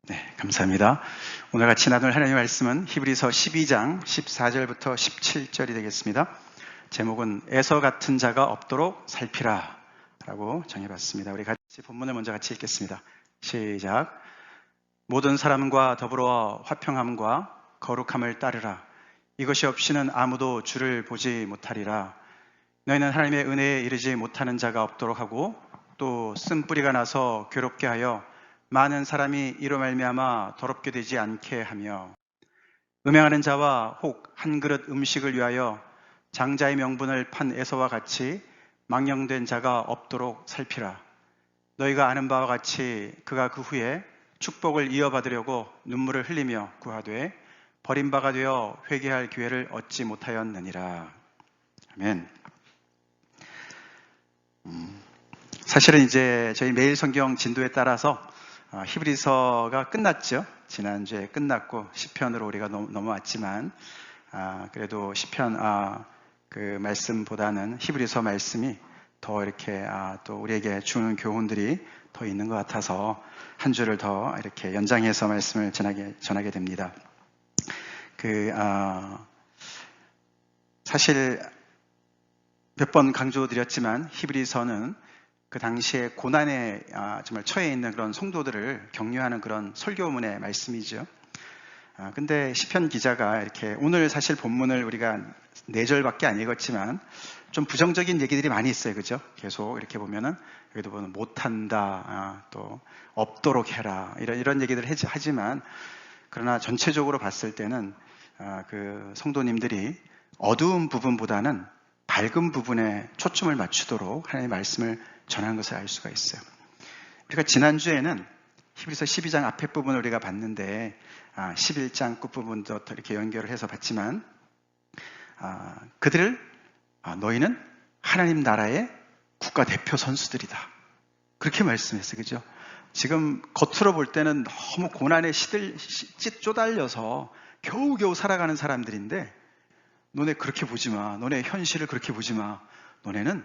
네, 감사합니다. 오늘 같이 나눌 하나님의 말씀은 히브리서 12장 14절부터 17절이 되겠습니다. 제목은 에서 같은 자가 없도록 살피라 라고 정해봤습니다. 우리 같이 본문을 먼저 같이 읽겠습니다. 시작. 모든 사람과 더불어 화평함과 거룩함을 따르라. 이것이 없이는 아무도 주를 보지 못하리라. 너희는 하나님의 은혜에 이르지 못하는 자가 없도록 하고 또 쓴뿌리가 나서 괴롭게 하여 많은 사람이 이로 말미암아 더럽게 되지 않게 하며 음행하는 자와 혹 한 그릇 음식을 위하여 장자의 명분을 판 에서와 같이 망령된 자가 없도록 살피라. 너희가 아는 바와 같이 그가 그 후에 축복을 이어받으려고 눈물을 흘리며 구하되 버림바가 되어 회개할 기회를 얻지 못하였느니라. 아멘. 사실은 이제 저희 매일 성경 진도에 따라서 히브리서가 끝났죠. 지난주에 끝났고 시편으로 우리가 넘어왔지만 그래도 시편 그 말씀보다는 히브리서 말씀이 더 이렇게 또 우리에게 주는 교훈들이 더 있는 것 같아서 한 주를 더 이렇게 연장해서 말씀을 전하게 됩니다. 사실 몇 번 강조드렸지만 히브리서는 그 당시에 고난에 정말 처해 있는 그런 성도들을 격려하는 그런 설교문의 말씀이죠. 근데 시편 기자가 이렇게 오늘 사실 본문을 우리가 4절밖에 안 읽었지만 좀 부정적인 얘기들이 많이 있어요. 그죠? 계속 이렇게 보면은 여기도 보면 못한다, 또 없도록 해라 이런 얘기들을 하지만 그러나 전체적으로 봤을 때는 그 성도님들이 어두운 부분보다는 밝은 부분에 초점을 맞추도록 하나님의 말씀을 전하는 것을 알 수가 있어요. 우리가 지난주에는 히브리서 12장 앞에 부분을 우리가 봤는데 11장 끝부분도 이렇게 연결을 해서 봤지만 그들을 너희는 하나님 나라의 국가대표 선수들이다. 그렇게 말씀했어요. 그죠? 지금 겉으로 볼 때는 너무 고난에 쪼달려서 겨우겨우 살아가는 사람들인데 너네 그렇게 보지 마. 너네 현실을 그렇게 보지 마. 너네는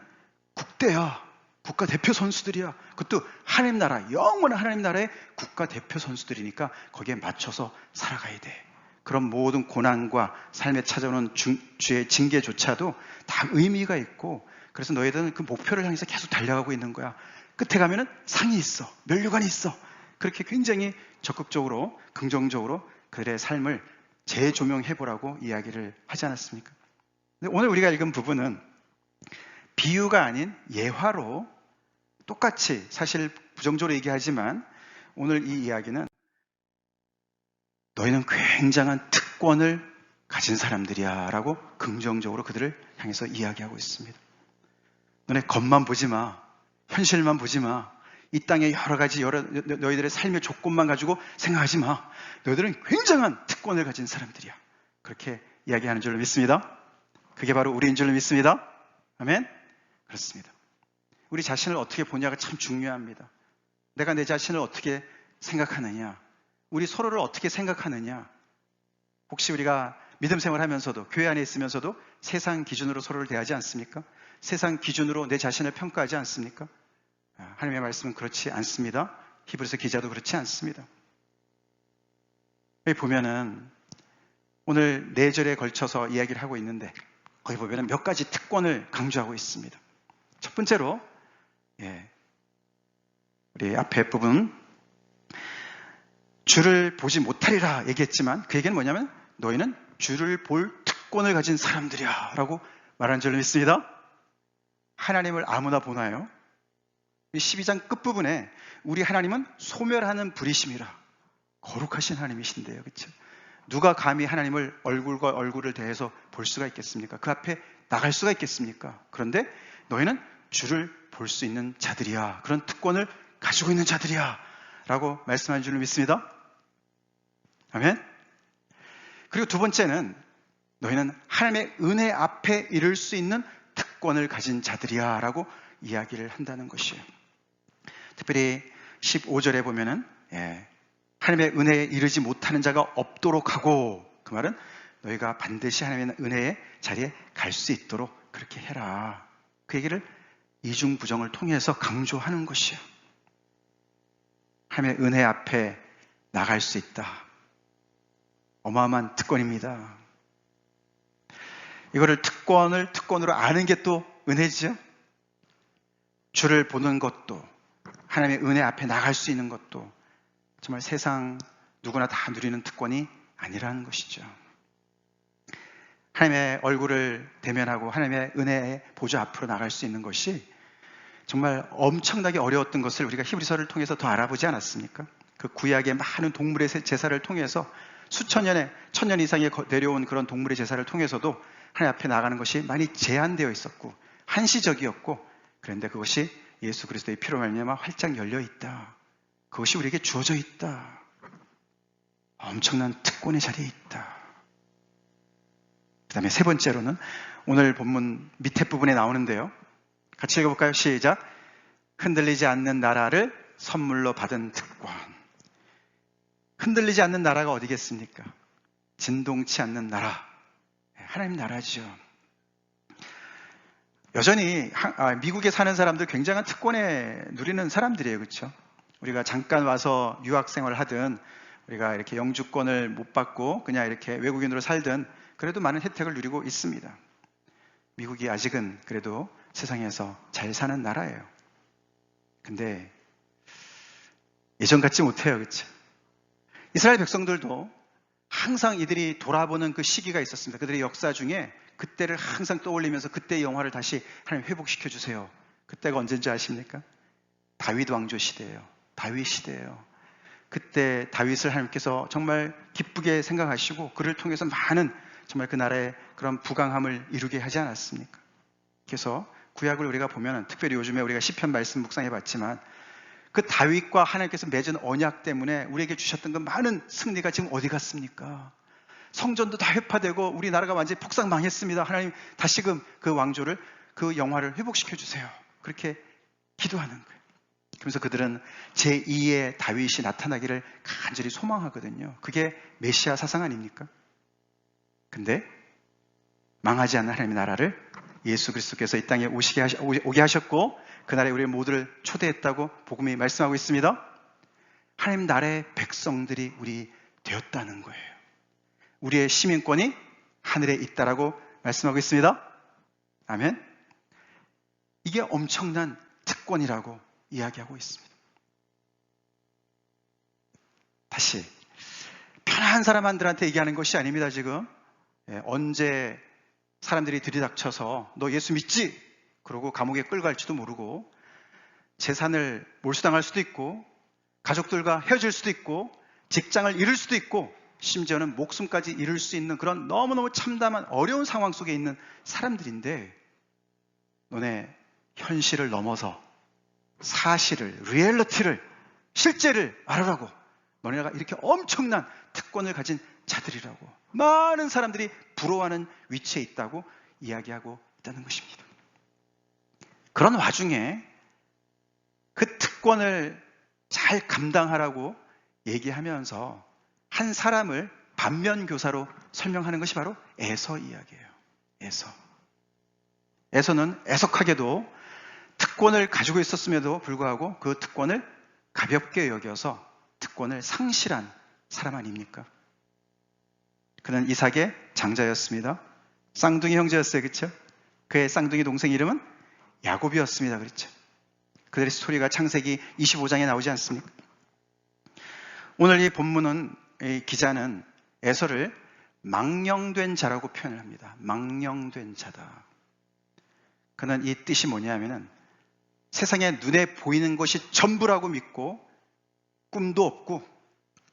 국대야. 국가대표 선수들이야. 그것도 하나님 나라, 영원한 하나님 나라의 국가대표 선수들이니까 거기에 맞춰서 살아가야 돼. 그런 모든 고난과 삶에 찾아오는 주의 징계조차도 다 의미가 있고 그래서 너희들은 그 목표를 향해서 계속 달려가고 있는 거야. 끝에 가면은 상이 있어. 면류관이 있어. 그렇게 굉장히 적극적으로 긍정적으로 그들의 삶을 재조명해보라고 이야기를 하지 않았습니까? 근데 오늘 우리가 읽은 부분은 비유가 아닌 예화로 똑같이 사실 부정적으로 얘기하지만 오늘 이 이야기는 너희는 굉장한 특권을 가진 사람들이야 라고 긍정적으로 그들을 향해서 이야기하고 있습니다. 너네 겉만 보지 마. 현실만 보지 마. 이 땅의 여러 가지 너희들의 삶의 조건만 가지고 생각하지 마. 너희들은 굉장한 특권을 가진 사람들이야. 그렇게 이야기하는 줄로 믿습니다. 그게 바로 우리인 줄로 믿습니다. 아멘. 그렇습니다. 우리 자신을 어떻게 보냐가 참 중요합니다. 내가 내 자신을 어떻게 생각하느냐, 우리 서로를 어떻게 생각하느냐. 혹시 우리가 믿음 생활하면서도 교회 안에 있으면서도 세상 기준으로 서로를 대하지 않습니까? 세상 기준으로 내 자신을 평가하지 않습니까? 하나님의 말씀은 그렇지 않습니다. 히브리서 기자도 그렇지 않습니다. 여기 보면은 오늘 4절에 걸쳐서 이야기를 하고 있는데 거기 보면은 몇 가지 특권을 강조하고 있습니다. 첫 번째로 우리 앞에 부분 주를 보지 못하리라 얘기했지만 그 얘기는 뭐냐면 너희는 주를 볼 특권을 가진 사람들이야 라고 말하는 줄로 믿습니다. 하나님을 아무나 보나요? 12장 끝부분에 우리 하나님은 소멸하는 불이심이라 거룩하신 하나님이신데요. 그렇죠? 누가 감히 하나님을 얼굴과 얼굴을 대해서 볼 수가 있겠습니까? 그 앞에 나갈 수가 있겠습니까? 그런데 너희는 주를 볼 수 있는 자들이야. 그런 특권을 가지고 있는 자들이야. 라고 말씀하는 줄로 믿습니다. 아멘. 그리고 두 번째는 너희는 하나님의 은혜 앞에 이를 수 있는 특권을 가진 자들이야. 라고 이야기를 한다는 것이에요. 특별히 15절에 보면은 하나님의 은혜에 이르지 못하는 자가 없도록 하고 그 말은 너희가 반드시 하나님의 은혜의 자리에 갈 수 있도록 그렇게 해라. 그 얘기를 이중부정을 통해서 강조하는 것이에요. 하나님의 은혜 앞에 나갈 수 있다. 어마어마한 특권입니다. 이거를 특권으로 아는 게 또 은혜죠. 주를 보는 것도, 하나님의 은혜 앞에 나갈 수 있는 것도 정말 세상 누구나 다 누리는 특권이 아니라는 것이죠. 하나님의 얼굴을 대면하고 하나님의 은혜의 보좌 앞으로 나갈 수 있는 것이 정말 엄청나게 어려웠던 것을 우리가 히브리서를 통해서 더 알아보지 않았습니까? 그 구약의 많은 동물의 제사를 통해서 수천 년에 천년 이상에 내려온 그런 동물의 제사를 통해서도 하나님 앞에 나가는 것이 많이 제한되어 있었고 한시적이었고, 그런데 그것이 예수 그리스도의 피로 말미암아 활짝 열려 있다. 그것이 우리에게 주어져 있다. 엄청난 특권의 자리에 있다. 그 다음에 세 번째로는 오늘 본문 밑에 부분에 나오는데요. 같이 읽어볼까요? 시작. 흔들리지 않는 나라를 선물로 받은 특권. 흔들리지 않는 나라가 어디겠습니까? 진동치 않는 나라. 하나님 나라죠. 여전히 미국에 사는 사람들 굉장한 특권에 누리는 사람들이에요. 그렇죠? 우리가 잠깐 와서 유학생활을 하든 우리가 이렇게 영주권을 못 받고 그냥 이렇게 외국인으로 살든 그래도 많은 혜택을 누리고 있습니다. 미국이 아직은 그래도 세상에서 잘 사는 나라예요. 근데 예전 같지 못해요. 그렇죠? 이스라엘 백성들도 항상 이들이 돌아보는 그 시기가 있었습니다. 그들의 역사 중에 그때를 항상 떠올리면서 그때의 영화를 다시 하나님 회복시켜 주세요. 그때가 언제인지 아십니까? 다윗 왕조 시대예요. 다윗 시대예요. 그때 다윗을 하나님께서 정말 기쁘게 생각하시고 그를 통해서 많은 정말 그 나라의 그런 부강함을 이루게 하지 않았습니까? 그래서 구약을 우리가 보면 특별히 요즘에 우리가 시편 말씀 묵상해 봤지만 그 다윗과 하나님께서 맺은 언약 때문에 우리에게 주셨던 그 많은 승리가 지금 어디 갔습니까? 성전도 다 회파되고 우리나라가 완전히 폭삭 망했습니다. 하나님 다시금 그 왕조를, 그 영화를 회복시켜 주세요. 그렇게 기도하는 거예요. 그러면서 그들은 제2의 다윗이 나타나기를 간절히 소망하거든요. 그게 메시아 사상 아닙니까? 근데 망하지 않는 하나님의 나라를 예수 그리스도께서 이 땅에 오게 하셨고 그날에 우리 모두를 초대했다고 복음이 말씀하고 있습니다. 하나님 나라의 백성들이 우리 되었다는 거예요. 우리의 시민권이 하늘에 있다라고 말씀하고 있습니다. 아멘. 이게 엄청난 특권이라고 이야기하고 있습니다. 다시 편한 사람들한테 얘기하는 것이 아닙니다. 지금 언제 사람들이 들이닥쳐서 너 예수 믿지? 그러고 감옥에 끌고 갈지도 모르고 재산을 몰수당할 수도 있고 가족들과 헤어질 수도 있고 직장을 잃을 수도 있고 심지어는 목숨까지 잃을 수 있는 그런 너무너무 참담한 어려운 상황 속에 있는 사람들인데 너네 현실을 넘어서 사실을, 리얼리티를, 실제를 알아라고 너네가 이렇게 엄청난 특권을 가진 자들이라고 많은 사람들이 부러워하는 위치에 있다고 이야기하고 있다는 것입니다. 그런 와중에 그 특권을 잘 감당하라고 얘기하면서 한 사람을 반면교사로 설명하는 것이 바로 에서 이야기예요. 에서는 애석하게도 특권을 가지고 있었음에도 불구하고 그 특권을 가볍게 여겨서 특권을 상실한 사람 아닙니까? 그는 이삭의 장자였습니다. 쌍둥이 형제였어요. 그렇죠? 그의 쌍둥이 동생 이름은 야곱이었습니다. 그렇죠? 그들의 스토리가 창세기 25장에 나오지 않습니까? 오늘 이 본문은, 이 기자는 에서를 망령된 자라고 표현을 합니다. 망령된 자다. 그는 이 뜻이 뭐냐면은 세상에 눈에 보이는 것이 전부라고 믿고 꿈도 없고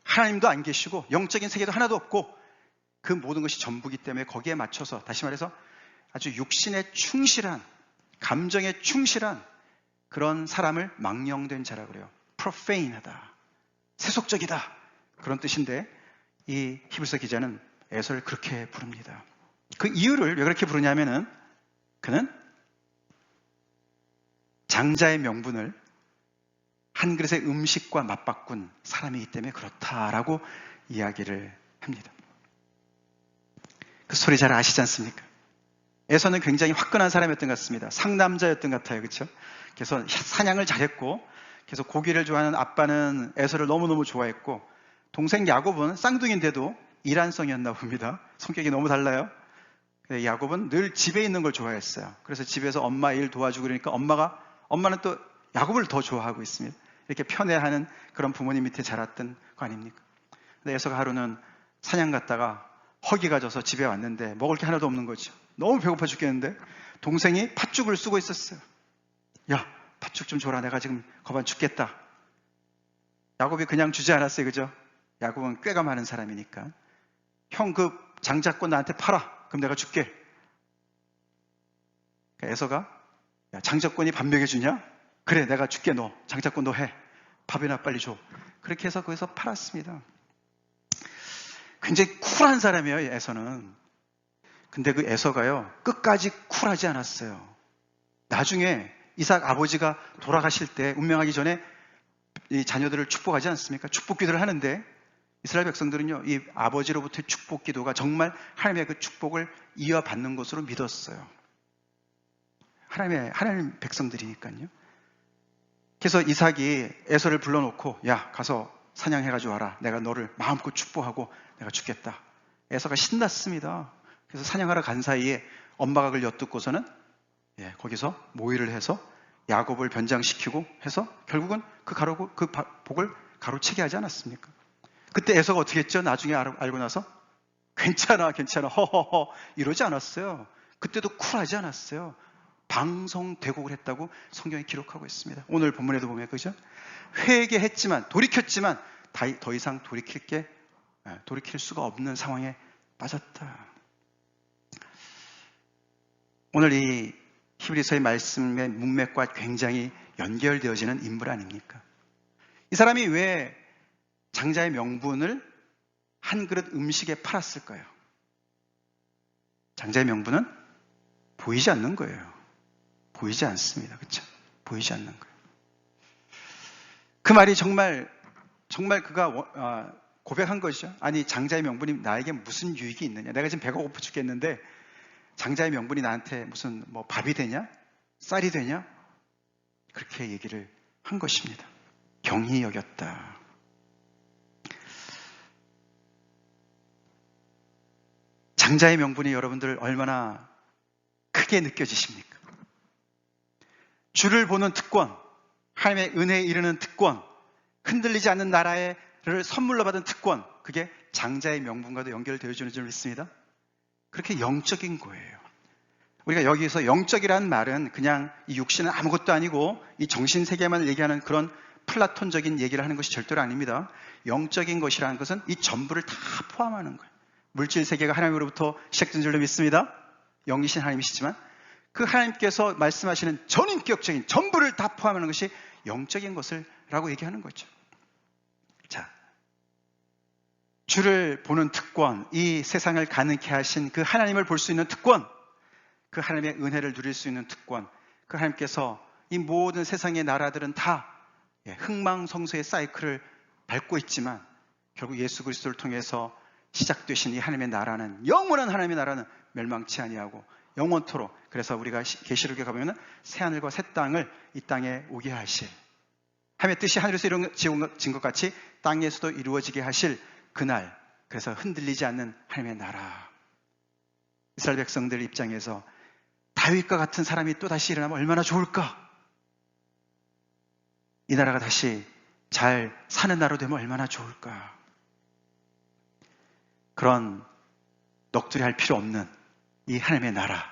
하나님도 안 계시고 영적인 세계도 하나도 없고 그 모든 것이 전부기 때문에 거기에 맞춰서, 다시 말해서 아주 육신에 충실한, 감정에 충실한 그런 사람을 망령된 자라고 그래요. profane하다, 세속적이다, 그런 뜻인데 이 히브리서 기자는 에서를 그렇게 부릅니다. 그 이유를 왜 그렇게 부르냐면은 그는 장자의 명분을 한 그릇의 음식과 맞바꾼 사람이기 때문에 그렇다라고 이야기를 합니다. 그 소리 잘 아시지 않습니까? 에서는 굉장히 화끈한 사람이었던 것 같습니다. 상남자였던 것 같아요. 그렇죠? 그래서 사냥을 잘했고, 그래서 고기를 좋아하는 아빠는 에서를 너무너무 좋아했고, 동생 야곱은 쌍둥이인데도 이란성이었나 봅니다. 성격이 너무 달라요. 야곱은 늘 집에 있는 걸 좋아했어요. 그래서 집에서 엄마 일 도와주고 그러니까 엄마는 또 야곱을 더 좋아하고 있습니다. 이렇게 편애하는 그런 부모님 밑에 자랐던 거 아닙니까? 근데 에서가 하루는 사냥 갔다가 허기가 져서 집에 왔는데 먹을 게 하나도 없는 거죠. 너무 배고파 죽겠는데 동생이 팥죽을 쓰고 있었어요. 야, 팥죽 좀 줘라. 내가 지금 거반 죽겠다. 야곱이 그냥 주지 않았어요. 그죠? 야곱은 꾀가 많은 사람이니까. 형 그 장자권 나한테 팔아. 그럼 내가 줄게. 에서가 야, 장자권이 밥 먹여주냐? 그래, 내가 줄게. 너 장자권 너 해. 밥이나 빨리 줘. 그렇게 해서 거기서 팔았습니다. 굉장히 쿨한 사람이에요, 에서는. 근데 그 에서가요, 끝까지 쿨하지 않았어요. 나중에 이삭 아버지가 돌아가실 때, 운명하기 전에 이 자녀들을 축복하지 않습니까? 축복 기도를 하는데 이스라엘 백성들은요, 이 아버지로부터의 축복 기도가 정말 하나님의 그 축복을 이어받는 것으로 믿었어요. 하나님 백성들이니까요. 그래서 이삭이 에서를 불러놓고 야, 가서 사냥해가지고 와라. 내가 너를 마음껏 축복하고 내가 죽겠다. 에서가 신났습니다. 그래서 사냥하러 간 사이에 엄마가 그걸 엿듣고서는 거기서 모의를 해서 야곱을 변장시키고 해서 결국은 그 복을 가로채게 하지 않았습니까? 그때 에서가 어떻게 했죠? 나중에 알고 나서 괜찮아 허허허 이러지 않았어요. 그때도 쿨하지 않았어요. 방송대곡을 했다고 성경이 기록하고 있습니다. 오늘 본문에도 보면 그죠? 회개했지만 돌이켰지만 더 이상 돌이킬 수가 없는 상황에 빠졌다. 오늘 이 히브리서의 말씀의 문맥과 굉장히 연결되어지는 인물 아닙니까? 이 사람이 왜 장자의 명분을 한 그릇 음식에 팔았을까요? 장자의 명분은 보이지 않는 거예요. 보이지 않습니다. 그렇죠? 보이지 않는 거예요. 그 말이 정말 그가 고백한 것이죠. 아니, 장자의 명분이 나에게 무슨 유익이 있느냐? 내가 지금 배가 고파 죽겠는데 장자의 명분이 나한테 무슨 밥이 되냐? 쌀이 되냐? 그렇게 얘기를 한 것입니다. 경히 여겼다. 장자의 명분이 여러분들 얼마나 크게 느껴지십니까? 주를 보는 특권, 하나님의 은혜에 이르는 특권, 흔들리지 않는 나라를 선물로 받은 특권, 그게 장자의 명분과도 연결되어지는 줄 믿습니다. 그렇게 영적인 거예요. 우리가 여기서 영적이라는 말은 그냥 이 육신은 아무것도 아니고 이 정신세계만 얘기하는 그런 플라톤적인 얘기를 하는 것이 절대로 아닙니다. 영적인 것이라는 것은 이 전부를 다 포함하는 거예요. 물질 세계가 하나님으로부터 시작된 줄로 믿습니다. 영이신 하나님이시지만 그 하나님께서 말씀하시는 전인격적인 전부를 다 포함하는 것이 영적인 것을라고 얘기하는 거죠. 자, 주를 보는 특권, 이 세상을 가능케 하신 그 하나님을 볼 수 있는 특권, 그 하나님의 은혜를 누릴 수 있는 특권, 그 하나님께서 이 모든 세상의 나라들은 다 흥망성쇠의 사이클을 밟고 있지만 결국 예수 그리스도를 통해서 시작되신 이 하나님의 나라는, 영원한 하나님의 나라는 멸망치 아니하고 영원토록, 그래서 우리가 계시록에 가보면 새하늘과 새 땅을 이 땅에 오게 하실, 하나님의 뜻이 하늘에서 이루어진 것 같이 땅에서도 이루어지게 하실 그날, 그래서 흔들리지 않는 하나님의 나라. 이스라엘 백성들 입장에서 다윗과 같은 사람이 또 다시 일어나면 얼마나 좋을까? 이 나라가 다시 잘 사는 나라로 되면 얼마나 좋을까? 그런 넋두리 할 필요 없는 이 하나님의 나라,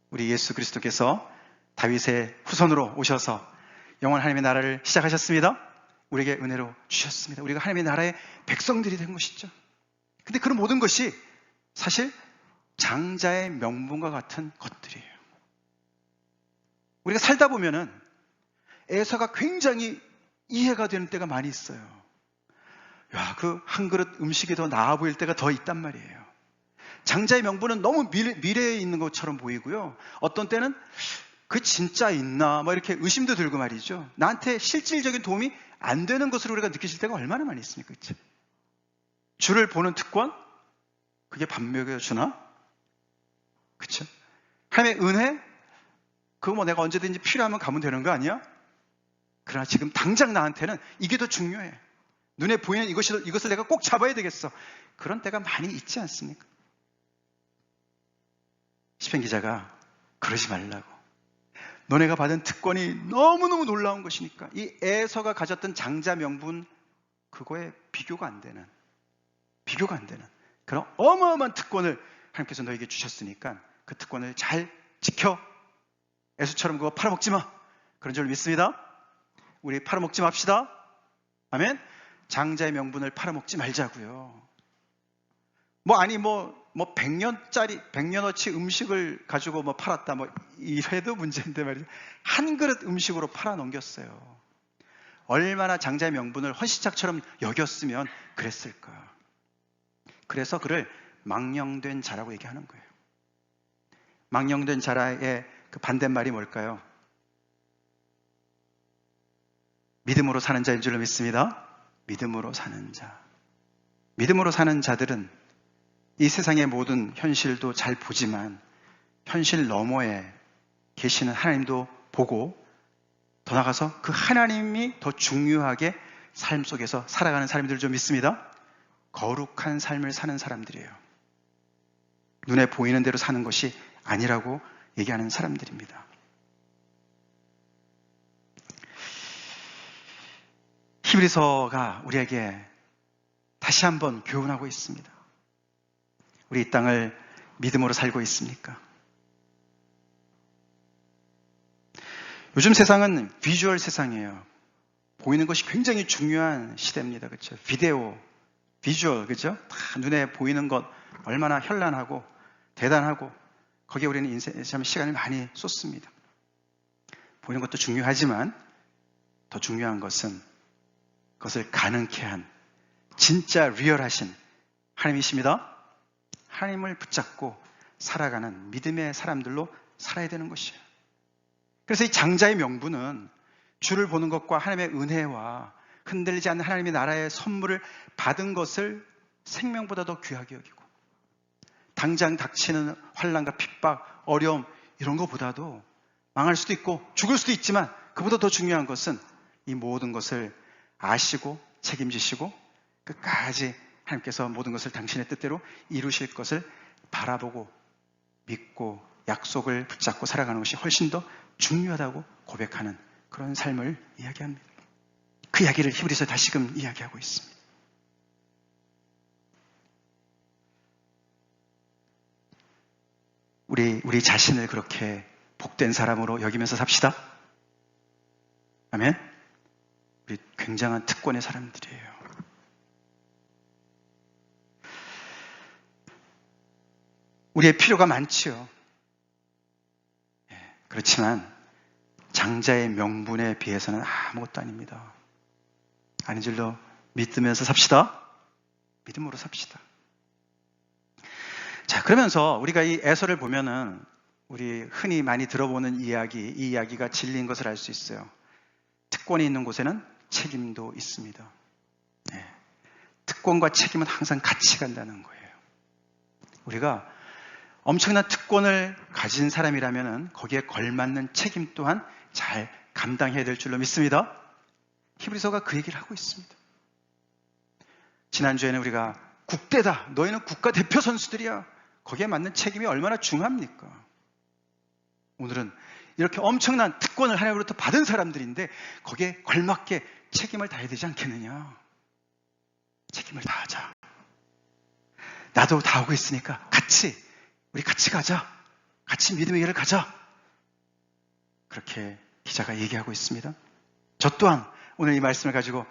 우리 예수 그리스도께서 다윗의 후손으로 오셔서 영원한 하나님의 나라를 시작하셨습니다. 우리에게 은혜로 주셨습니다. 우리가 하나님의 나라의 백성들이 된 것이죠. 근데 그런 모든 것이 사실 장자의 명분과 같은 것들이에요. 우리가 살다 보면은 에서가 굉장히 이해가 되는 때가 많이 있어요. 야, 그 한 그릇 음식이 더 나아 보일 때가 더 있단 말이에요. 장자의 명분은 너무 미래에 있는 것처럼 보이고요. 어떤 때는 그 진짜 있나 이렇게 의심도 들고 말이죠. 나한테 실질적인 도움이 안 되는 것으로 우리가 느끼실 때가 얼마나 많이 있습니까? 그치? 주를 보는 특권? 그게 밥 먹여주나? 그쵸? 하나님의 은혜? 그거 내가 언제든지 필요하면 가면 되는 거 아니야? 그러나 지금 당장 나한테는 이게 더 중요해. 눈에 보이는 이것을 내가 꼭 잡아야 되겠어. 그런 때가 많이 있지 않습니까? 시편 기자가 그러지 말라고. 너네가 받은 특권이 너무너무 놀라운 것이니까 이 에서가 가졌던 장자 명분 그거에 비교가 안 되는 그런 어마어마한 특권을 하나님께서 너에게 주셨으니까 그 특권을 잘 지켜. 에서처럼 그거 팔아먹지 마. 그런 줄 믿습니다. 우리 팔아먹지 맙시다. 아멘. 장자의 명분을 팔아먹지 말자고요. 뭐 100년어치 음식을 가지고 팔았다 이래도 문제인데 말이죠. 한 그릇 음식으로 팔아넘겼어요. 얼마나 장자의 명분을 헌신짝처럼 여겼으면 그랬을까. 그래서 그를 망령된 자라고 얘기하는 거예요. 망령된 자라의 그 반대말이 뭘까요? 믿음으로 사는 자인 줄로 믿습니다. 믿음으로 사는 자. 믿음으로 사는 자들은 이 세상의 모든 현실도 잘 보지만 현실 너머에 계시는 하나님도 보고 더 나아가서 그 하나님이 더 중요하게 삶 속에서 살아가는 사람들 좀 믿습니다. 거룩한 삶을 사는 사람들이에요. 눈에 보이는 대로 사는 것이 아니라고 얘기하는 사람들입니다. 히브리서가 우리에게 다시 한번 교훈하고 있습니다. 우리 이 땅을 믿음으로 살고 있습니까? 요즘 세상은 비주얼 세상이에요. 보이는 것이 굉장히 중요한 시대입니다. 그렇죠? 비디오, 비주얼, 그렇죠? 다 눈에 보이는 것 얼마나 현란하고 대단하고 거기에 우리는 인생에 참 시간을 많이 쏟습니다. 보이는 것도 중요하지만 더 중요한 것은 그것을 가능케 한 진짜 리얼하신 하나님이십니다. 하나님을 붙잡고 살아가는 믿음의 사람들로 살아야 되는 것이에요. 그래서 이 장자의 명분은 주를 보는 것과 하나님의 은혜와 흔들리지 않는 하나님의 나라의 선물을 받은 것을 생명보다 더 귀하게 여기고 당장 닥치는 환난과 핍박, 어려움 이런 것보다도 망할 수도 있고 죽을 수도 있지만 그보다 더 중요한 것은 이 모든 것을 아시고 책임지시고 끝까지 하나님께서 모든 것을 당신의 뜻대로 이루실 것을 바라보고 믿고 약속을 붙잡고 살아가는 것이 훨씬 더 중요하다고 고백하는 그런 삶을 이야기합니다. 그 이야기를 히브리서 다시금 이야기하고 있습니다. 우리 자신을 그렇게 복된 사람으로 여기면서 삽시다. 아멘. 우리 굉장한 특권의 사람들이에요. 우리의 필요가 많지요. 그렇지만 장자의 명분에 비해서는 아무것도 아닙니다. 아닌 줄로 믿으면서 삽시다. 믿음으로 삽시다. 자, 그러면서 우리가 이 에서를 보면은 우리 흔히 많이 들어보는 이야기, 이 이야기가 진리인 것을 알 수 있어요. 특권이 있는 곳에는 책임도 있습니다. 특권과 책임은 항상 같이 간다는 거예요. 우리가 엄청난 특권을 가진 사람이라면 거기에 걸맞는 책임 또한 잘 감당해야 될 줄로 믿습니다. 히브리서가 그 얘기를 하고 있습니다. 지난주에는 우리가 국대다. 너희는 국가대표 선수들이야. 거기에 맞는 책임이 얼마나 중합니까? 오늘은 이렇게 엄청난 특권을 하나님으로부터 받은 사람들인데 거기에 걸맞게 책임을 다해야 되지 않겠느냐. 책임을 다하자. 나도 다 하고 있으니까 우리 같이 가자. 같이 믿음의 길을 가자. 그렇게 기자가 얘기하고 있습니다. 저 또한 오늘 이 말씀을 가지고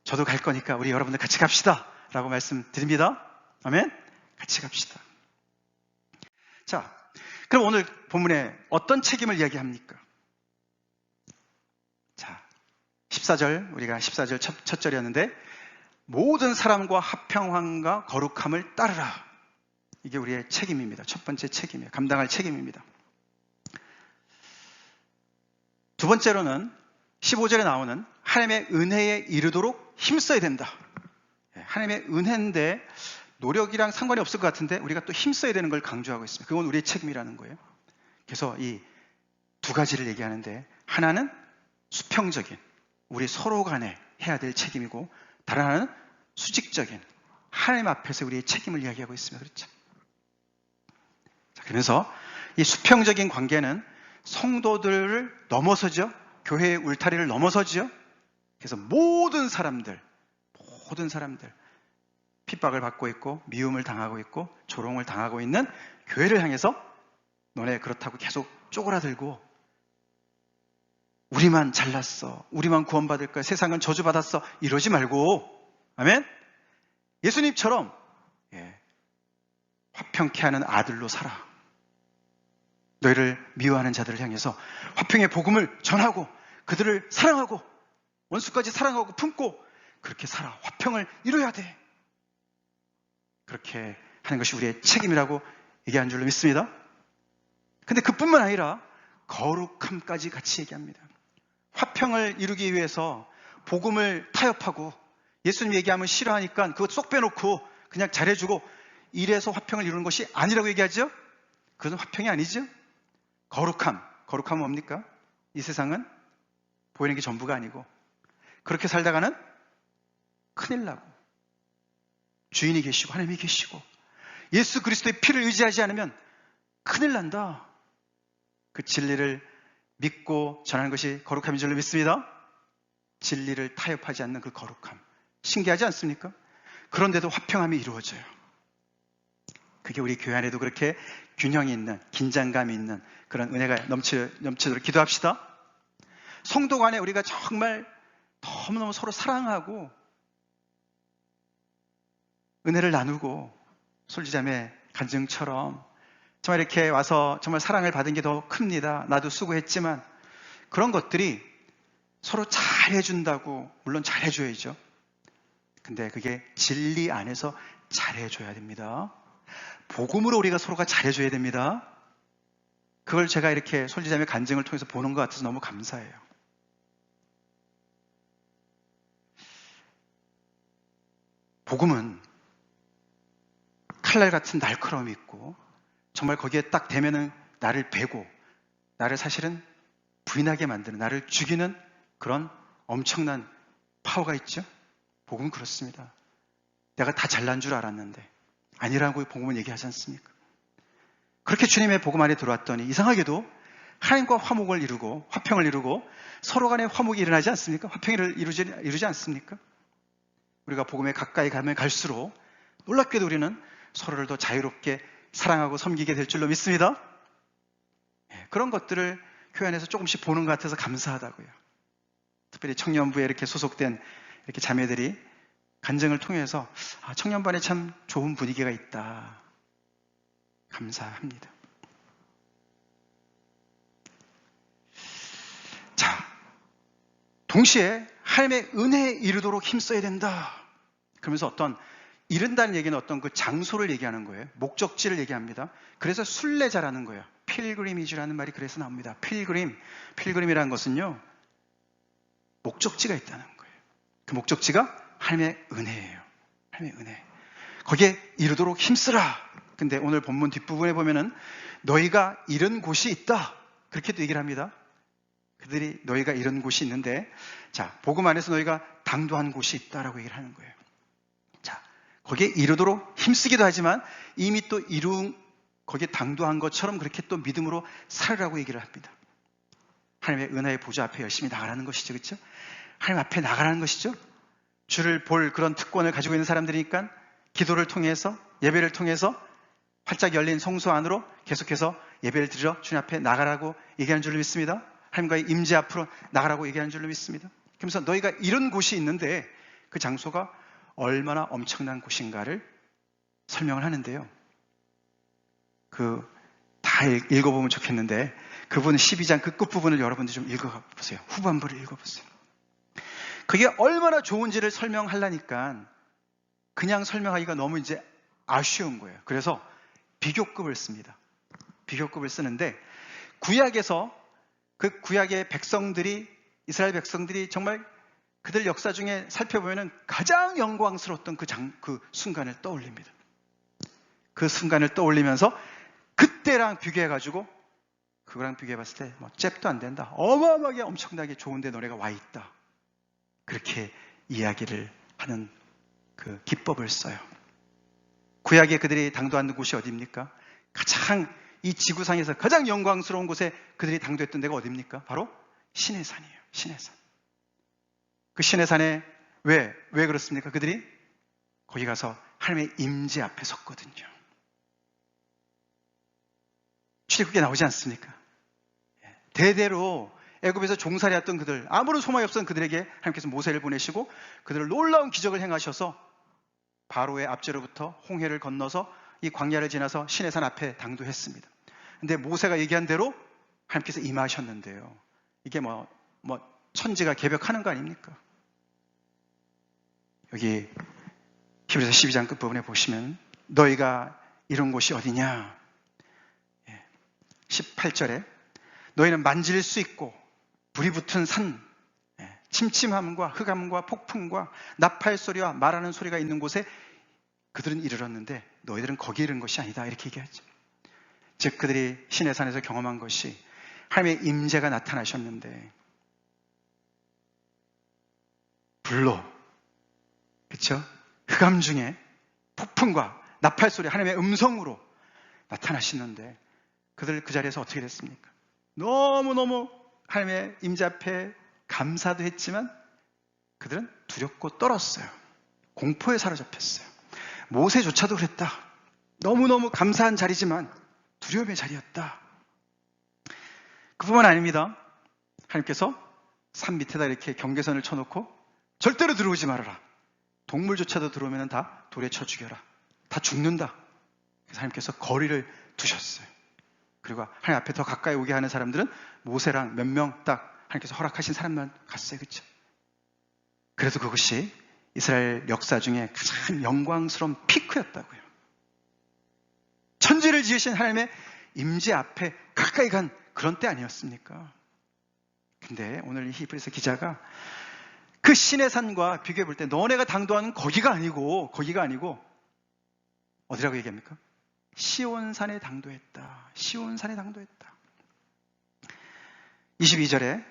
저도 갈 거니까 우리 여러분들 같이 갑시다. 라고 말씀드립니다. 아멘? 같이 갑시다. 자, 그럼 오늘 본문에 어떤 책임을 이야기합니까? 자, 14절, 우리가 14절 첫 절이었는데 모든 사람과 화평함과 거룩함을 따르라. 이게 우리의 책임입니다. 첫 번째 책임이에요. 감당할 책임입니다. 두 번째로는 15절에 나오는 하나님의 은혜에 이르도록 힘써야 된다. 하나님의 은혜인데 노력이랑 상관이 없을 것 같은데 우리가 또 힘써야 되는 걸 강조하고 있습니다. 그건 우리의 책임이라는 거예요. 그래서 이 두 가지를 얘기하는데 하나는 수평적인 우리 서로 간에 해야 될 책임이고 다른 하나는 수직적인 하나님 앞에서 우리의 책임을 이야기하고 있습니다. 그렇죠? 자, 그래서 이 수평적인 관계는 성도들을 넘어서죠. 교회의 울타리를 넘어서죠. 그래서 모든 사람들 핍박을 받고 있고 미움을 당하고 있고 조롱을 당하고 있는 교회를 향해서 너네 그렇다고 계속 쪼그라들고 우리만 잘났어, 우리만 구원받을 거야, 세상은 저주받았어 이러지 말고, 아멘? 예수님처럼 화평케 하는 아들로 살아. 너희를 미워하는 자들을 향해서 화평의 복음을 전하고 그들을 사랑하고 원수까지 사랑하고 품고 그렇게 살아. 화평을 이루어야 돼. 그렇게 하는 것이 우리의 책임이라고 얘기한 줄로 믿습니다. 근데 그뿐만 아니라 거룩함까지 같이 얘기합니다. 화평을 이루기 위해서 복음을 타협하고 예수님 얘기하면 싫어하니까 그거 쏙 빼놓고 그냥 잘해주고 이래서 화평을 이루는 것이 아니라고 얘기하죠? 그것은 화평이 아니죠? 거룩함은 뭡니까? 이 세상은 보이는 게 전부가 아니고 그렇게 살다가는 큰일 나고 주인이 계시고 하나님이 계시고 예수 그리스도의 피를 의지하지 않으면 큰일 난다. 그 진리를 믿고 전하는 것이 거룩함인 줄로 믿습니다. 진리를 타협하지 않는 그 거룩함. 신기하지 않습니까? 그런데도 화평함이 이루어져요. 그게 우리 교회 안에도 그렇게 균형이 있는, 긴장감이 있는 그런 은혜가 넘치도록 기도합시다. 성도 간에 우리가 정말 너무너무 서로 사랑하고 은혜를 나누고 솔지자매 간증처럼 정말 이렇게 와서 정말 사랑을 받은 게 더 큽니다. 나도 수고했지만 그런 것들이 서로 잘해준다고 물론 잘해줘야죠. 근데 그게 진리 안에서 잘해줘야 됩니다. 복음으로 우리가 서로가 잘해줘야 됩니다. 그걸 제가 이렇게 솔지자매 간증을 통해서 보는 것 같아서 너무 감사해요. 복음은 칼날 같은 날카로움이 있고 정말 거기에 딱 대면은 나를 베고 나를 사실은 부인하게 만드는, 나를 죽이는 그런 엄청난 파워가 있죠. 복음은 그렇습니다. 내가 다 잘난 줄 알았는데 아니라고 복음은 얘기하지 않습니까? 그렇게 주님의 복음 안에 들어왔더니 이상하게도 하나님과 화목을 이루고 화평을 이루고 서로 간에 화목이 일어나지 않습니까? 화평을 이루지 않습니까? 우리가 복음에 가까이 가면 갈수록 놀랍게도 우리는 서로를 더 자유롭게 사랑하고 섬기게 될 줄로 믿습니다. 그런 것들을 교회 안에서 조금씩 보는 것 같아서 감사하다고요. 특별히 청년부에 이렇게 소속된 이렇게 자매들이 간증을 통해서 청년반에 참 좋은 분위기가 있다. 감사합니다. 자, 동시에 하나님의 은혜에 이르도록 힘써야 된다. 그러면서 어떤 이른다는 얘기는 어떤 그 장소를 얘기하는 거예요. 목적지를 얘기합니다. 그래서 순례자라는 거예요. 필그리미지라는 말이 그래서 나옵니다. 필그림이라는 것은요, 목적지가 있다는 거예요. 그 목적지가 하나님의 은혜예요. 하나님의 은혜. 거기에 이르도록 힘쓰라. 근데 오늘 본문 뒷부분에 보면은 너희가 이른 곳이 있다. 그렇게도 얘기를 합니다. 그들이 너희가 이런 곳이 있는데, 자, 복음 안에서 너희가 당도한 곳이 있다라고 얘기를 하는 거예요. 자, 거기에 이르도록 힘쓰기도 하지만 이미 또 거기에 당도한 것처럼 그렇게 또 믿음으로 살으라고 얘기를 합니다. 하나님의 은혜의 보좌 앞에 열심히 나가라는 것이죠. 그렇죠? 하나님 앞에 나가라는 것이죠. 주를 볼 그런 특권을 가지고 있는 사람들이니까 기도를 통해서, 예배를 통해서 활짝 열린 성소 안으로 계속해서 예배를 드리러 주님 앞에 나가라고 얘기하는 줄로 믿습니다. 하나님과의 임재 앞으로 나가라고 얘기하는 줄로 믿습니다. 그러면서 너희가 이런 곳이 있는데 그 장소가 얼마나 엄청난 곳인가를 설명을 하는데요. 다 읽어보면 좋겠는데 그분 12장 그 끝부분을 여러분들이 좀 읽어보세요. 후반부를 읽어보세요. 그게 얼마나 좋은지를 설명하려니까 그냥 설명하기가 너무 이제 아쉬운 거예요. 그래서 비교급을 씁니다. 비교급을 쓰는데 구약에서 그 구약의 백성들이, 이스라엘 백성들이 정말 그들 역사 중에 살펴보면 가장 영광스러웠던 그 순간을 떠올립니다. 그 순간을 떠올리면서 그때랑 비교해가지고 그거랑 비교해봤을 때 뭐 잽도 안 된다. 어마어마하게 엄청나게 좋은데 너네가 와 있다. 그렇게 이야기를 하는 그 기법을 써요. 구약에 그들이 당도하는 곳이 어디입니까? 가장 이 지구상에서 가장 영광스러운 곳에 그들이 당도했던 데가 어디입니까? 바로 시내산이에요. 시내산. 그 시내산에 왜 그렇습니까? 그들이 거기 가서 하나님의 임재 앞에 섰거든요. 출애굽기에 나오지 않습니까? 대대로 애굽에서 종살이했던 그들, 아무런 소망이 없었던 그들에게 하나님께서 모세를 보내시고 그들을 놀라운 기적을 행하셔서 바로의 앞제로부터 홍해를 건너서 이 광야를 지나서 시내산 앞에 당도했습니다. 근데 모세가 얘기한 대로 하나님께서 임하셨는데요. 이게 뭐 천지가 개벽하는 거 아닙니까? 여기 히브리서 12장 끝부분에 보시면 너희가 이런 곳이 어디냐? 18절에 너희는 만질 수 있고 불이 붙은 산, 침침함과 흑암과 폭풍과 나팔 소리와 말하는 소리가 있는 곳에 그들은 이르렀는데 너희들은 거기에 이른 것이 아니다. 이렇게 얘기하죠. 즉 그들이 시내산에서 경험한 것이 하나님의 임재가 나타나셨는데 불로, 그렇죠? 흑암 중에 폭풍과 나팔 소리, 하나님의 음성으로 나타나시는데 그들 그 자리에서 어떻게 됐습니까? 너무너무 하나님의 임재 앞에 감사도 했지만 그들은 두렵고 떨었어요. 공포에 사로잡혔어요. 모세조차도 그랬다. 너무너무 감사한 자리지만 두려움의 자리였다. 그뿐만 아닙니다. 하나님께서 산 밑에다 이렇게 경계선을 쳐놓고 절대로 들어오지 말아라. 동물조차도 들어오면 다 돌에 쳐 죽여라. 다 죽는다. 그래서 하나님께서 거리를 두셨어요. 그리고 하나님 앞에 더 가까이 오게 하는 사람들은 모세랑 몇 명 딱 하나님께서 허락하신 사람만 갔어요. 그렇죠? 그래도 그것이 이스라엘 역사 중에 가장 영광스러운 피크였다고요. 천지를 지으신 하나님의 임재 앞에 가까이 간 그런 때 아니었습니까? 근데 오늘 히브리서 기자가 그 시내산과 비교해 볼 때 너네가 당도하는 거기가 아니고 어디라고 얘기합니까? 시온산에 당도했다. 시온산에 당도했다. 22절에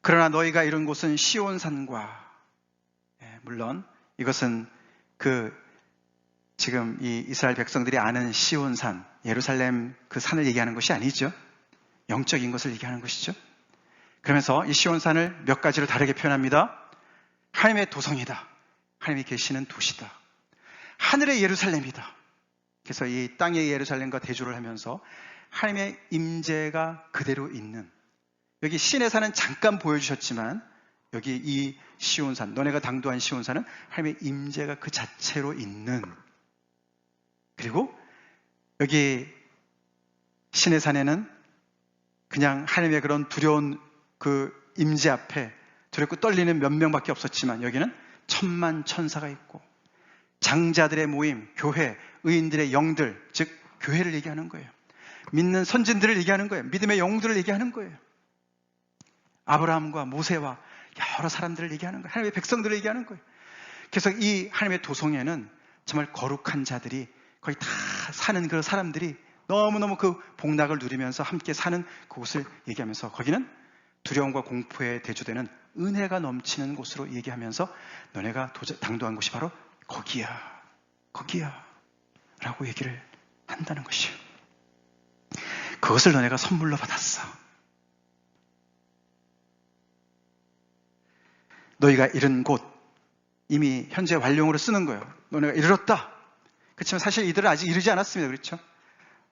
그러나 너희가 이룬 곳은 시온산과, 물론 이것은 지금 이 이스라엘 백성들이 아는 시온산, 예루살렘 그 산을 얘기하는 것이 아니죠. 영적인 것을 얘기하는 것이죠. 그러면서 이 시온산을 몇 가지로 다르게 표현합니다. 하나님의 도성이다. 하나님이 계시는 도시다. 하늘의 예루살렘이다. 그래서 이 땅의 예루살렘과 대조를 하면서 하나님의 임재가 그대로 있는, 여기 시내산은 잠깐 보여주셨지만 여기 이 시온산, 너네가 당도한 시온산은 하나님의 임재가 그 자체로 있는, 그리고 여기 시내산에는 그냥 하나님의 그런 두려운 그 임재 앞에 두렵고 떨리는 몇 명밖에 없었지만 여기는 천만 천사가 있고 장자들의 모임, 교회, 의인들의 영들, 즉 교회를 얘기하는 거예요. 믿는 선진들을 얘기하는 거예요. 믿음의 영들을 얘기하는 거예요. 아브라함과 모세와 여러 사람들을 얘기하는 거예요. 하나님의 백성들을 얘기하는 거예요. 그래서 이 하나님의 도성에는 정말 거룩한 자들이 거의 다 사는 그 사람들이 너무너무 그 복락을 누리면서 함께 사는 그곳을 얘기하면서 거기는 두려움과 공포에 대조되는 은혜가 넘치는 곳으로 얘기하면서 너네가 당도한 곳이 바로 거기야 라고 얘기를 한다는 것이에요. 그것을 너네가 선물로 받았어. 너희가 이른 곳, 이미 현재 완료형으로 쓰는 거예요. 너네가 이르렀다. 그렇지만 사실 이들은 아직 이르지 않았습니다. 그렇죠?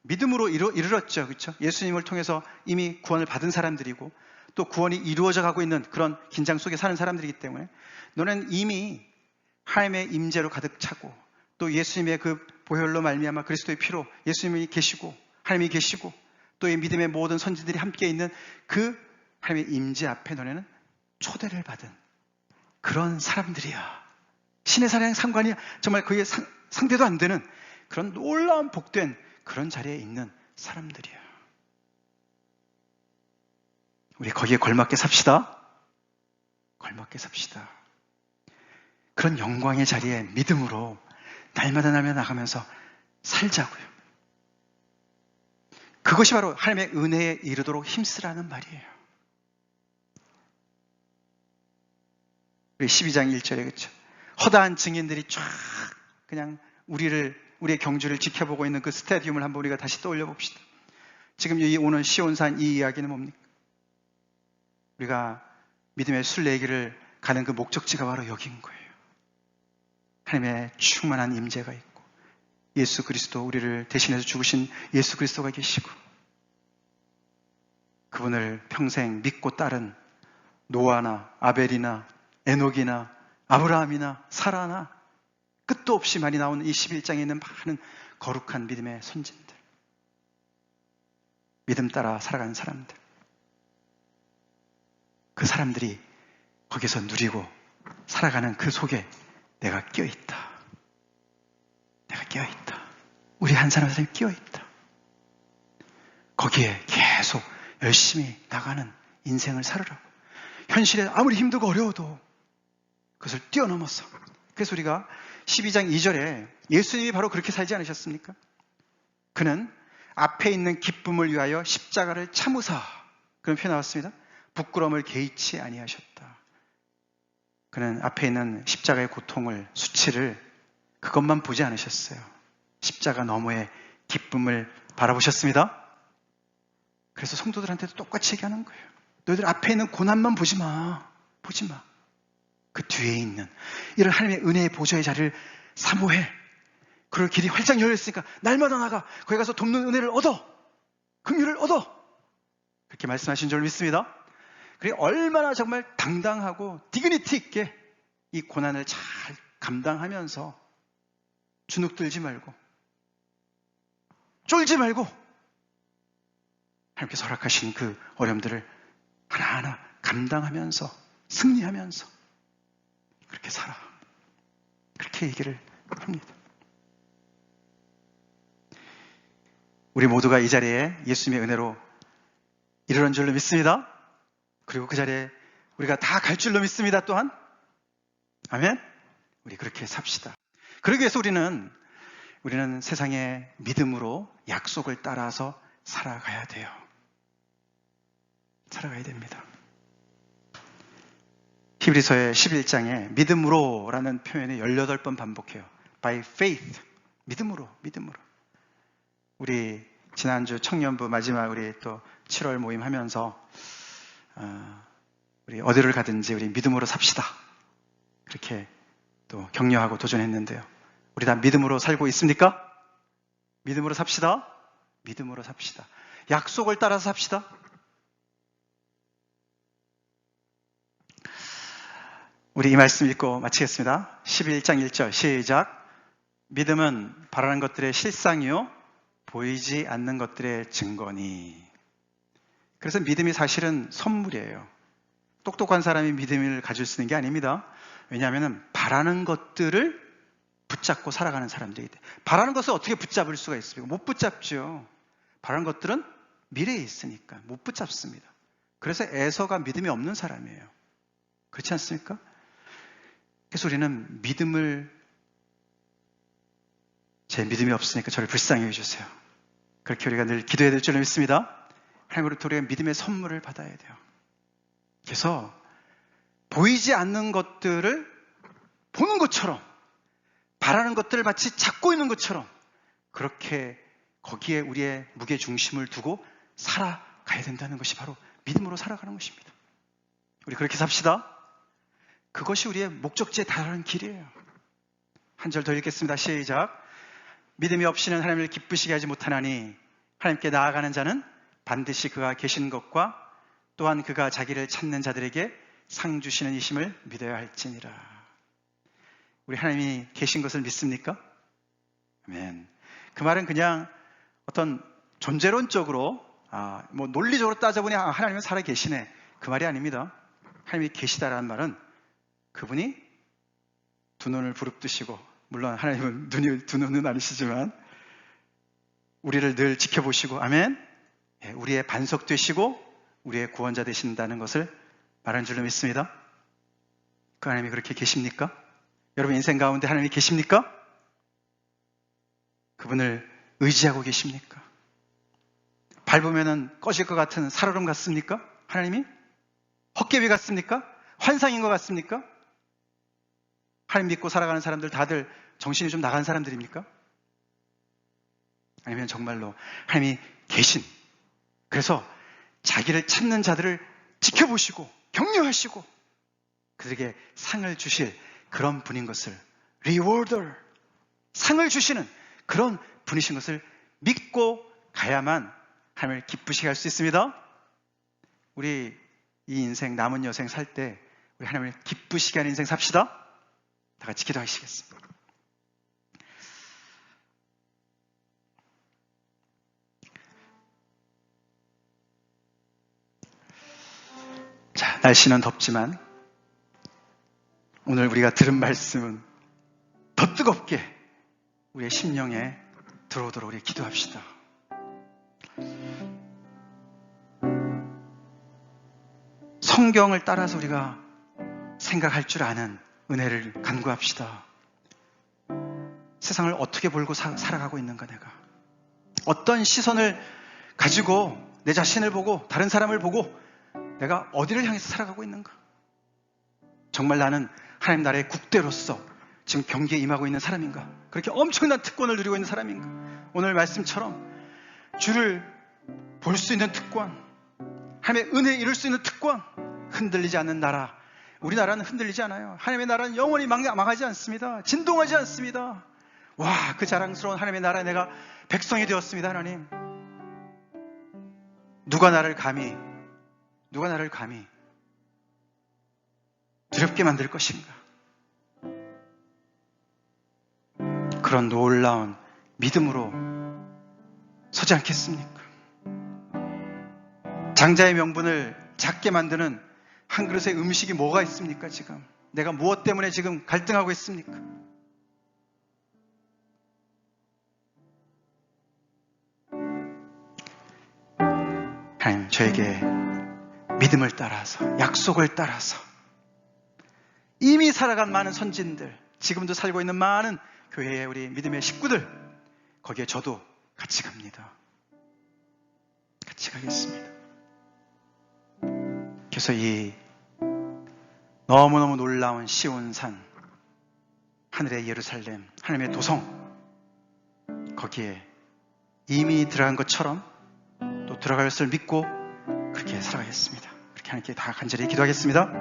믿음으로 이르렀죠. 그렇죠? 예수님을 통해서 이미 구원을 받은 사람들이고 또 구원이 이루어져 가고 있는 그런 긴장 속에 사는 사람들이기 때문에 너는 이미 하나님의 임재로 가득 차고 또 예수님의 그 보혈로 말미암아 그리스도의 피로 예수님이 계시고 하나님이 계시고 또 이 믿음의 모든 선지들이 함께 있는 그 하나님의 임재 앞에 너네는 초대를 받은 그런 사람들이야. 신의 사랑 상관이야. 정말 그게 상대도 안 되는 그런 놀라운 복된 그런 자리에 있는 사람들이야. 우리 거기에 걸맞게 삽시다. 걸맞게 삽시다. 그런 영광의 자리에 믿음으로 날마다 나가면서 살자고요. 그것이 바로 하나님의 은혜에 이르도록 힘쓰라는 말이에요. 우리 12장 1절에 그렇죠. 허다한 증인들이 쫙 그냥 우리의 경주를 지켜보고 있는 그 스타디움을 한번 우리가 다시 떠올려 봅시다. 지금 이 오는 시온산 이 이야기는 뭡니까? 우리가 믿음의 순례길을 가는 그 목적지가 바로 여기인 거예요. 하나님의 충만한 임재가 있고 예수 그리스도, 우리를 대신해서 죽으신 예수 그리스도가 계시고 그분을 평생 믿고 따른 노아나 아벨이나 에녹이나 아브라함이나 사라나 끝도 없이 많이 나오는 이 11장에 있는 많은 거룩한 믿음의 선진들, 믿음 따라 살아가는 사람들, 그 사람들이 거기서 누리고 살아가는 그 속에 내가 끼어있다. 내가 끼어있다. 우리 한 사람 한 사람이 끼어있다. 거기에 계속 열심히 나가는 인생을 살으라고. 현실에 아무리 힘들고 어려워도 그것을 뛰어넘어서. 그래서 우리가 12장 2절에 예수님이 바로 그렇게 살지 않으셨습니까? 그는 앞에 있는 기쁨을 위하여 십자가를 참으사, 그런 표현 나왔습니다. 부끄러움을 개의치 아니하셨다. 그는 앞에 있는 십자가의 고통을, 수치를 그것만 보지 않으셨어요. 십자가 너머의 기쁨을 바라보셨습니다. 그래서 성도들한테도 똑같이 얘기하는 거예요. 너희들 앞에 있는 고난만 보지 마. 보지 마. 그 뒤에 있는 이런 하나님의 은혜의 보좌의 자리를 사모해. 그럴 길이 활짝 열려있으니까 날마다 나가. 거기 가서 돕는 은혜를 얻어. 긍휼을 얻어. 그렇게 말씀하신 줄 믿습니다. 그리고 얼마나 정말 당당하고 디그니티 있게 이 고난을 잘 감당하면서 주눅들지 말고 쫄지 말고 하나님께서 허락하신 그 어려움들을 하나하나 감당하면서 승리하면서 그렇게 살아. 그렇게 얘기를 합니다. 우리 모두가 이 자리에 예수님의 은혜로 이르는 줄로 믿습니다. 그리고 그 자리에 우리가 다 갈 줄로 믿습니다. 또한 아멘. 우리 그렇게 삽시다. 그러기 위해서 우리는 세상의 믿음으로 약속을 따라서 살아가야 돼요. 살아가야 됩니다. 히브리서의 11장에 믿음으로라는 표현이 18번 반복해요. By faith. 믿음으로. 우리 지난주 청년부 마지막 우리 또 7월 모임 하면서 우리 어디를 가든지 우리 믿음으로 삽시다. 그렇게 또 격려하고 도전했는데요. 우리 다 믿음으로 살고 있습니까? 믿음으로 삽시다. 믿음으로 삽시다. 약속을 따라서 삽시다. 우리 이 말씀 읽고 마치겠습니다. 11장 1절 시작. 믿음은 바라는 것들의 실상이요 보이지 않는 것들의 증거니. 그래서 믿음이 사실은 선물이에요. 똑똑한 사람이 믿음을 가질 수 있는 게 아닙니다. 왜냐하면 바라는 것들을 붙잡고 살아가는 사람들이기 때문에. 바라는 것을 어떻게 붙잡을 수가 있습니까? 못 붙잡죠. 바라는 것들은 미래에 있으니까 못 붙잡습니다. 그래서 에서가 믿음이 없는 사람이에요. 그렇지 않습니까? 그래서 우리는 제 믿음이 없으니까 저를 불쌍히 해주세요. 그렇게 우리가 늘 기도해야 될 줄로 믿습니다. 하나님으로부터 우리가 믿음의 선물을 받아야 돼요. 그래서 보이지 않는 것들을 보는 것처럼, 바라는 것들을 마치 잡고 있는 것처럼 그렇게 거기에 우리의 무게 중심을 두고 살아가야 된다는 것이 바로 믿음으로 살아가는 것입니다. 우리 그렇게 삽시다. 그것이 우리의 목적지에 달하는 길이에요. 한 절 더 읽겠습니다. 시작. 믿음이 없이는 하나님을 기쁘시게 하지 못하나니 하나님께 나아가는 자는 반드시 그가 계신 것과 또한 그가 자기를 찾는 자들에게 상 주시는 이심을 믿어야 할지니라. 우리 하나님이 계신 것을 믿습니까? 아멘. 그 말은 그냥 어떤 존재론적으로 논리적으로 따져보니 하나님은 살아 계시네, 그 말이 아닙니다. 하나님이 계시다라는 말은 그분이 두 눈을 부릅뜨시고, 물론 하나님은 두 눈은 아니시지만 우리를 늘 지켜보시고, 아멘, 우리의 반석 되시고 우리의 구원자 되신다는 것을 말하는 줄로 믿습니다. 그 하나님이 그렇게 계십니까? 여러분 인생 가운데 하나님이 계십니까? 그분을 의지하고 계십니까? 밟으면 꺼질 것 같은 살얼음 같습니까? 하나님이? 헛개비 같습니까? 환상인 것 같습니까? 하나님 믿고 살아가는 사람들 다들 정신이 좀 나간 사람들입니까? 아니면 정말로 하나님이 계신, 그래서 자기를 찾는 자들을 지켜보시고 격려하시고 그들에게 상을 주실 그런 분인 것을, 리워더, 상을 주시는 그런 분이신 것을 믿고 가야만 하나님을 기쁘시게 할 수 있습니다. 우리 이 인생, 남은 여생 살 때 우리 하나님을 기쁘시게 하는 인생 삽시다. 다 같이 기도하시겠습니다. 자, 날씨는 덥지만 오늘 우리가 들은 말씀은 더 뜨겁게 우리의 심령에 들어오도록 우리 기도합시다. 성경을 따라서 우리가 생각할 줄 아는 은혜를 간구합시다. 세상을 어떻게 보고 살아가고 있는가, 내가 어떤 시선을 가지고 내 자신을 보고 다른 사람을 보고 내가 어디를 향해서 살아가고 있는가. 정말 나는 하나님 나라의 국대로서 지금 경기에 임하고 있는 사람인가, 그렇게 엄청난 특권을 누리고 있는 사람인가. 오늘 말씀처럼 주를 볼 수 있는 특권, 하나님의 은혜에 이룰 수 있는 특권, 흔들리지 않는 나라. 우리나라는 흔들리지 않아요. 하나님의 나라는 영원히 망하지 않습니다. 진동하지 않습니다. 와, 그 자랑스러운 하나님의 나라에 내가 백성이 되었습니다. 하나님, 누가 나를 감히 두렵게 만들 것인가. 그런 놀라운 믿음으로 서지 않겠습니까? 장자의 명분을 작게 만드는 한 그릇의 음식이 뭐가 있습니까? 지금 내가 무엇 때문에 지금 갈등하고 있습니까? 하나님, 저에게 믿음을 따라서, 약속을 따라서 이미 살아간 많은 선진들, 지금도 살고 있는 많은 교회의 우리 믿음의 식구들, 거기에 저도 같이 갑니다. 같이 가겠습니다. 그래서 이 너무너무 놀라운 시온산, 하늘의 예루살렘, 하나님의 도성, 거기에 이미 들어간 것처럼 또 들어갈 것을 믿고 그렇게 살아가겠습니다. 그렇게 하나님께 다 간절히 기도하겠습니다.